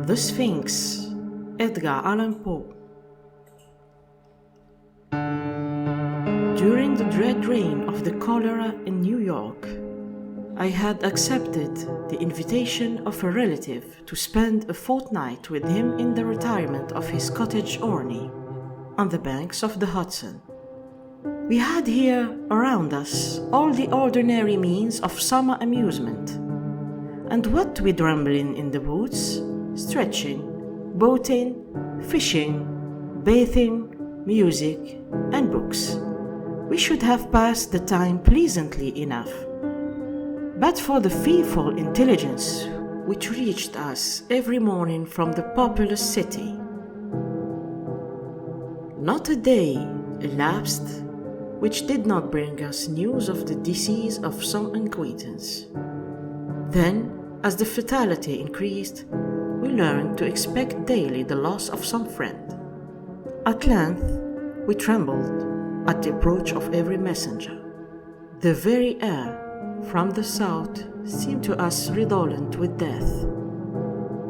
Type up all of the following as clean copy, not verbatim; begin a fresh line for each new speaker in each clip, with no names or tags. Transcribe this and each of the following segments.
The Sphinx, Edgar Allan Poe. During the dread reign of the cholera in New York, I had accepted the invitation of a relative to spend a fortnight with him in the retirement of his cottage Orney, on the banks of the Hudson. We had here around us all the ordinary means of summer amusement, and what with rambling in the woods, stretching, boating, fishing, bathing, music, and books, we should have passed the time pleasantly enough. But for the fearful intelligence which reached us every morning from the populous city, not a day elapsed which did not bring us news of the decease of some acquaintance. Then, as the fatality increased, we learned to expect daily the loss of some friend. At length, we trembled at the approach of every messenger. The very air from the south seemed to us redolent with death.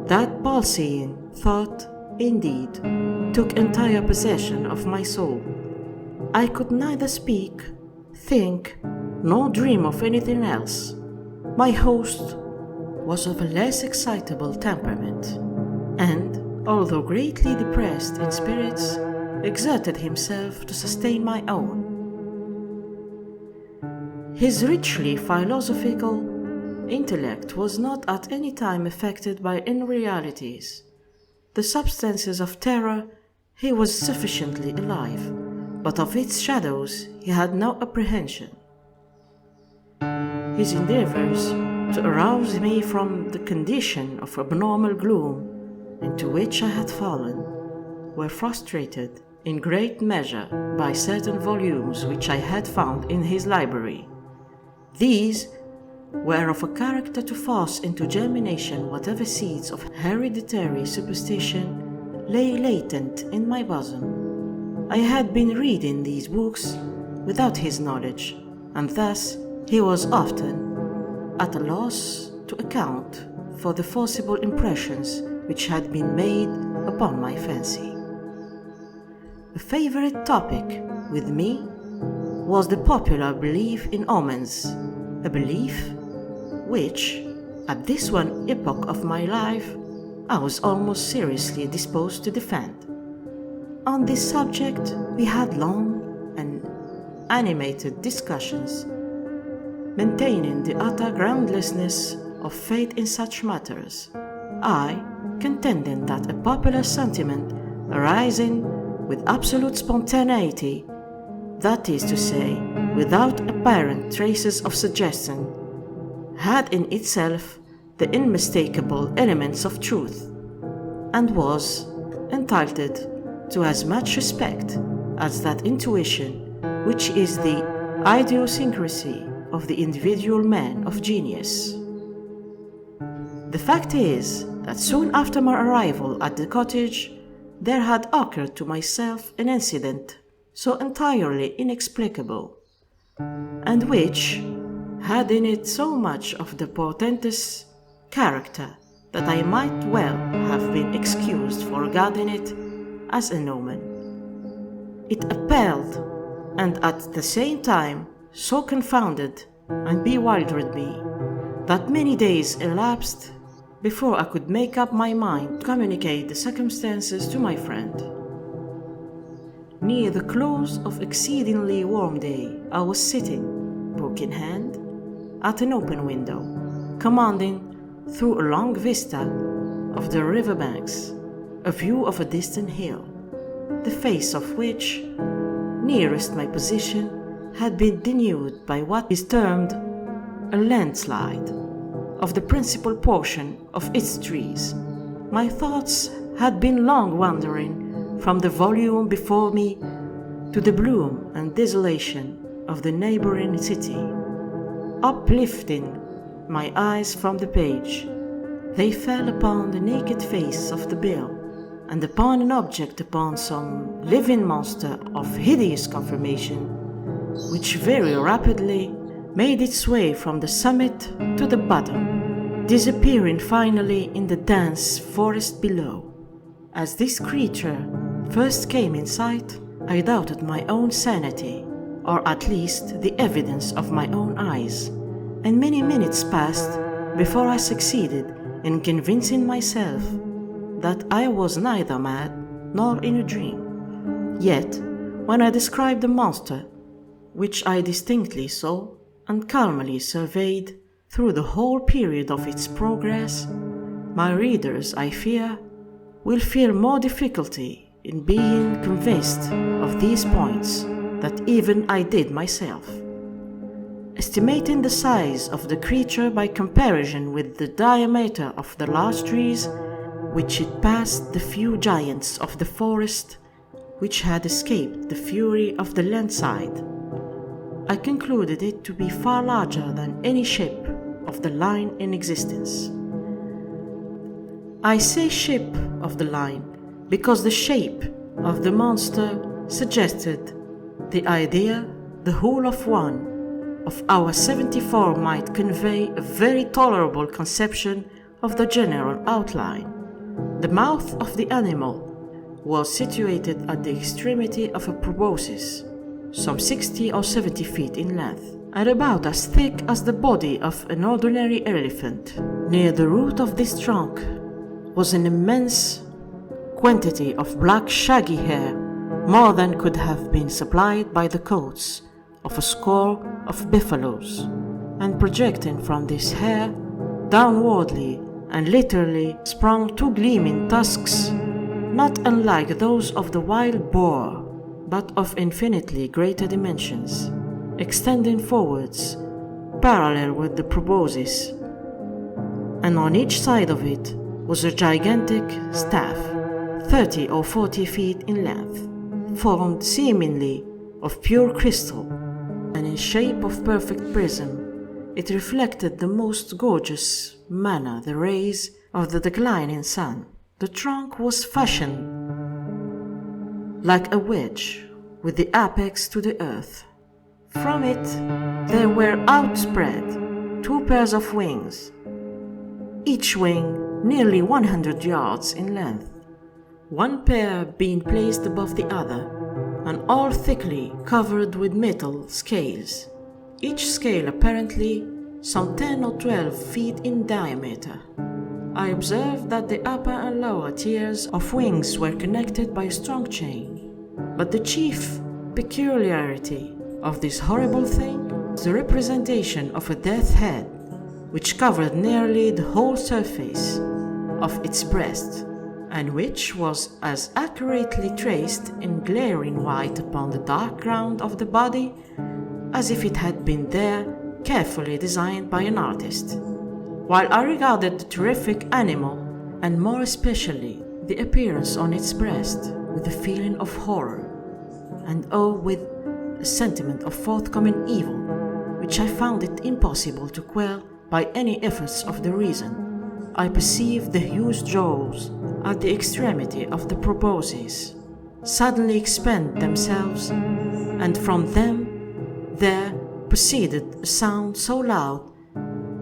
That palsying thought, indeed, took entire possession of my soul. I could neither speak, think, nor dream of anything else. My host was of a less excitable temperament, and, although greatly depressed in spirits, exerted himself to sustain my own. His richly philosophical intellect was not at any time affected by unrealities. The substances of terror he was sufficiently alive, but of its shadows he had no apprehension. His endeavors to arouse me from the condition of abnormal gloom into which I had fallen were frustrated in great measure by certain volumes which I had found in his library. These were of a character to force into germination whatever seeds of hereditary superstition lay latent in my bosom. I had been reading these books without his knowledge, and thus he was often at a loss to account for the forcible impressions which had been made upon my fancy. A favorite topic with me was the popular belief in omens, a belief which, at this one epoch of my life, I was almost seriously disposed to defend. On this subject we had long and animated discussions, maintaining the utter groundlessness of faith in such matters, I contending that a popular sentiment arising with absolute spontaneity, that is to say, without apparent traces of suggestion, had in itself the unmistakable elements of truth, and was entitled to as much respect as that intuition which is the idiosyncrasy of the individual man of genius. The fact is that soon after my arrival at the cottage, there had occurred to myself an incident so entirely inexplicable, and which had in it so much of the portentous character that I might well have been excused for regarding it as an omen. It appalled, and at the same time so confounded and bewildered me, that many days elapsed before I could make up my mind to communicate the circumstances to my friend. Near the close of exceedingly warm day, I was sitting, book in hand, at an open window, commanding, through a long vista of the river banks, a view of a distant hill, the face of which, nearest my position, had been denuded by what is termed a landslide of the principal portion of its trees. My thoughts had been long wandering from the volume before me to the bloom and desolation of the neighboring city. Uplifting my eyes from the page, they fell upon the naked face of the bill, and upon an object upon some living monster of hideous conformation, which very rapidly made its way from the summit to the bottom, disappearing finally in the dense forest below. As this creature first came in sight, I doubted my own sanity, or at least the evidence of my own eyes, and many minutes passed before I succeeded in convincing myself that I was neither mad nor in a dream. Yet, when I described the monster, which I distinctly saw and calmly surveyed through the whole period of its progress, my readers, I fear, will feel more difficulty in being convinced of these points than even I did myself. Estimating the size of the creature by comparison with the diameter of the large trees which it passed, the few giants of the forest which had escaped the fury of the landslide, I concluded it to be far larger than any ship of the line in existence. I say ship of the line because the shape of the monster suggested the idea the hull of one of our 74 might convey a very tolerable conception of the general outline. The mouth of the animal was situated at the extremity of a proboscis, some 60 or 70 feet in length, and about as thick as the body of an ordinary elephant. Near the root of this trunk was an immense quantity of black shaggy hair, more than could have been supplied by the coats of a score of buffaloes, and projecting from this hair downwardly and literally sprung two gleaming tusks, not unlike those of the wild boar, but of infinitely greater dimensions, extending forwards, parallel with the proboscis, and on each side of it was a gigantic staff, 30 or 40 feet in length, formed seemingly of pure crystal, and in shape of perfect prism. It reflected the most gorgeous manner the rays of the declining sun. The trunk was fashioned like a wedge, with the apex to the earth. From it there were outspread 2 pairs of wings, each wing nearly 100 yards in length, one pair being placed above the other, and all thickly covered with metal scales, each scale apparently some 10 or 12 feet in diameter. I observed that the upper and lower tiers of wings were connected by a strong chain, but the chief peculiarity of this horrible thing was the representation of a death's head, which covered nearly the whole surface of its breast, and which was as accurately traced in glaring white upon the dark ground of the body as if it had been there carefully designed by an artist. While I regarded the terrific animal, and more especially the appearance on its breast, with a feeling of horror, and with a sentiment of forthcoming evil, which I found it impossible to quell by any efforts of the reason, I perceived the huge jaws at the extremity of the proboscis suddenly expand themselves, and from them there proceeded a sound so loud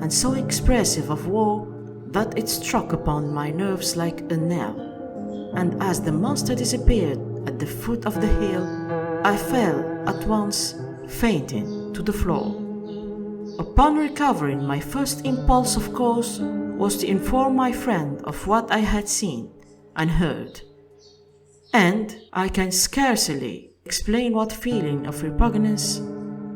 and so expressive of woe that it struck upon my nerves like a knell, and as the monster disappeared at the foot of the hill, I fell at once fainting to the floor. Upon recovering, my first impulse, of course, was to inform my friend of what I had seen and heard, and I can scarcely explain what feeling of repugnance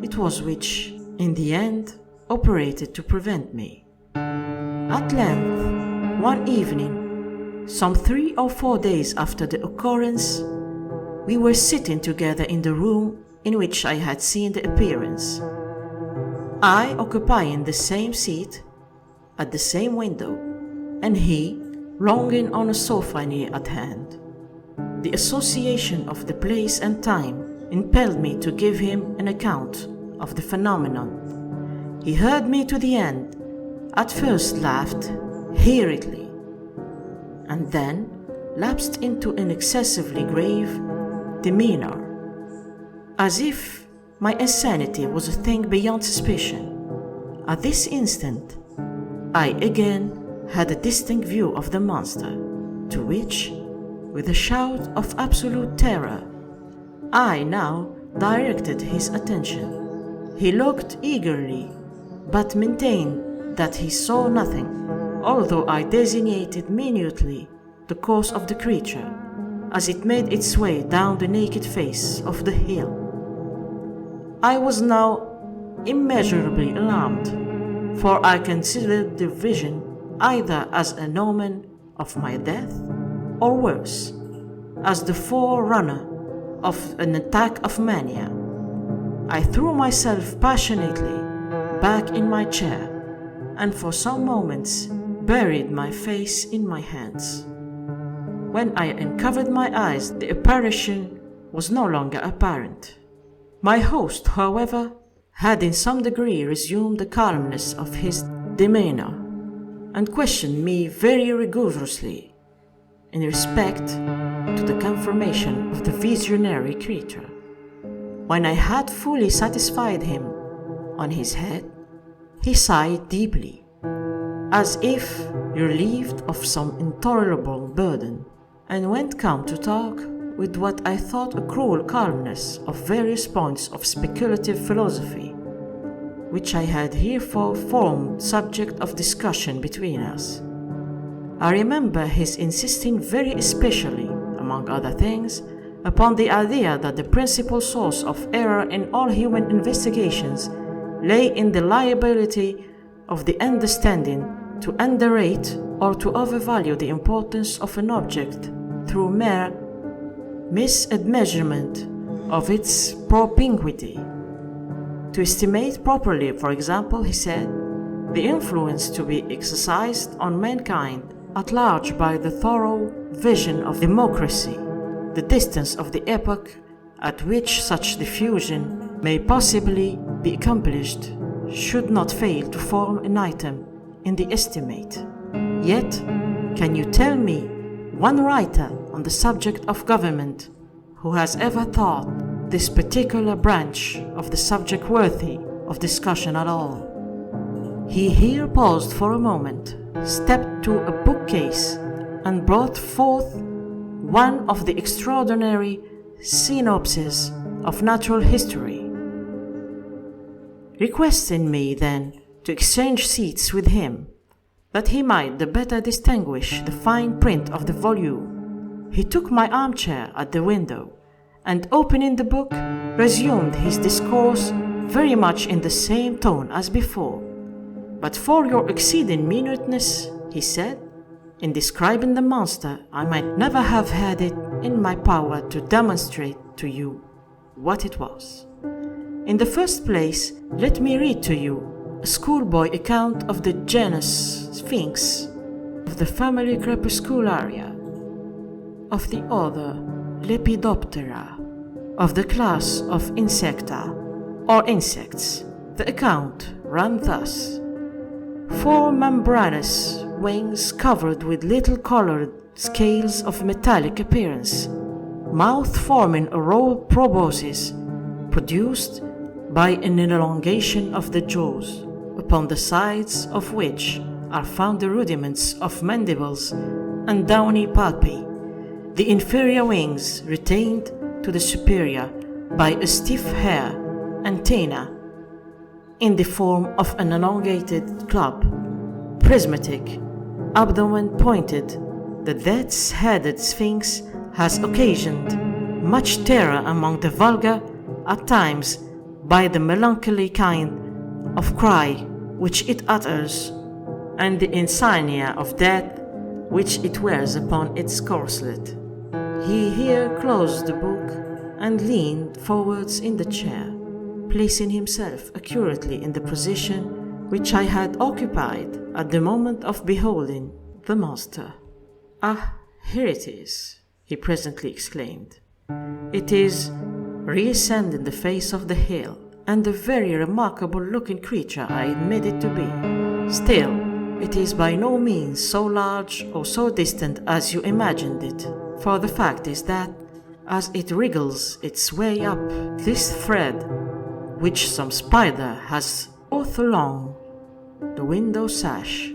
it was which, in the end, operated to prevent me. At length, one evening, some 3 or 4 days after the occurrence, we were sitting together in the room in which I had seen the appearance, I occupying the same seat at the same window, and he lounging on a sofa near at hand. The association of the place and time impelled me to give him an account of the phenomenon. He heard me to the end, at first laughed hurriedly, and then lapsed into an excessively grave demeanor, as if my insanity was a thing beyond suspicion. At this instant, I again had a distinct view of the monster, to which, with a shout of absolute terror, I now directed his attention. He looked eagerly, but maintained that he saw nothing, although I designated minutely the course of the creature as it made its way down the naked face of the hill. I was now immeasurably alarmed, for I considered the vision either as an omen of my death, or worse, as the forerunner of an attack of mania. I threw myself passionately back in my chair, and for some moments buried my face in my hands. When I uncovered my eyes, the apparition was no longer apparent. My host, however, had in some degree resumed the calmness of his demeanor, and questioned me very rigorously in respect to the confirmation of the visionary creature. When I had fully satisfied him on his head, he sighed deeply, as if relieved of some intolerable burden, and went come to talk with what I thought a cruel calmness of various points of speculative philosophy, which I had herefore formed subject of discussion between us. I remember his insisting very especially, among other things, upon the idea that the principal source of error in all human investigations lay in the liability of the understanding to underrate or to overvalue the importance of an object through mere misadmeasurement of its propinquity. To estimate properly, for example, he said, the influence to be exercised on mankind at large by the thorough vision of democracy, the distance of the epoch at which such diffusion may possibly be accomplished, should not fail to form an item in the estimate. Yet, can you tell me one writer on the subject of government who has ever thought this particular branch of the subject worthy of discussion at all? He here paused for a moment, stepped to a bookcase, and brought forth one of the extraordinary synopses of natural history, requesting me then to exchange seats with him, that he might the better distinguish the fine print of the volume. He took my armchair at the window, and opening the book, resumed his discourse very much in the same tone as before. But for your exceeding minuteness, he said, in describing the monster, I might never have had it in my power to demonstrate to you what it was. In the first place, let me read to you a schoolboy account of the genus Sphinx, of the family Crepuscularia, of the order Lepidoptera, of the class of Insecta, or insects. The account ran thus: 4 membranous wings covered with little colored scales of metallic appearance, mouth forming a rolled proboscis produced by an elongation of the jaws, upon the sides of which are found the rudiments of mandibles and downy palpi, the inferior wings retained to the superior by a stiff hair antenna in the form of an elongated club, prismatic, abdomen pointed. The death's-headed Sphinx has occasioned much terror among the vulgar, at times by the melancholy kind of cry which it utters, and the insignia of death which it wears upon its corslet. He here closed the book and leaned forwards in the chair, placing himself accurately in the position which I had occupied at the moment of beholding the monster. "Ah, here it is," he presently exclaimed. "It is reascending the face of the hill, and a very remarkable-looking creature I admit it to be. Still, it is by no means so large or so distant as you imagined it, for the fact is that, as it wriggles its way up this thread, which some spider has brought along the window sash,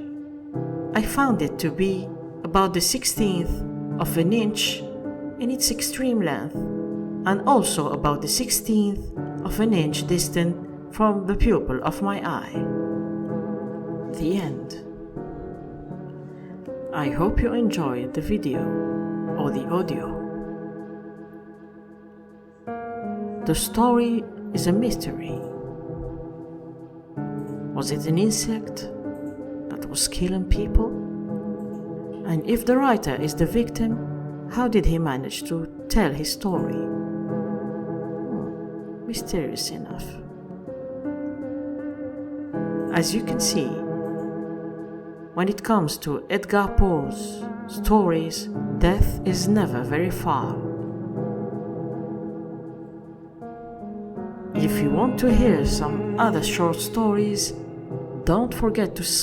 I found it to be about the 16th of an inch in its extreme length, and also about the 16th of an inch distant from the pupil of my eye. The end. I hope you enjoyed the video or the audio. The story is a mystery. Was it an insect that was killing people? And if the writer is the victim, how did he manage to tell his story? Mysterious enough. As you can see, when it comes to Edgar Poe's stories, death is never very far. If you want to hear some other short stories, don't forget to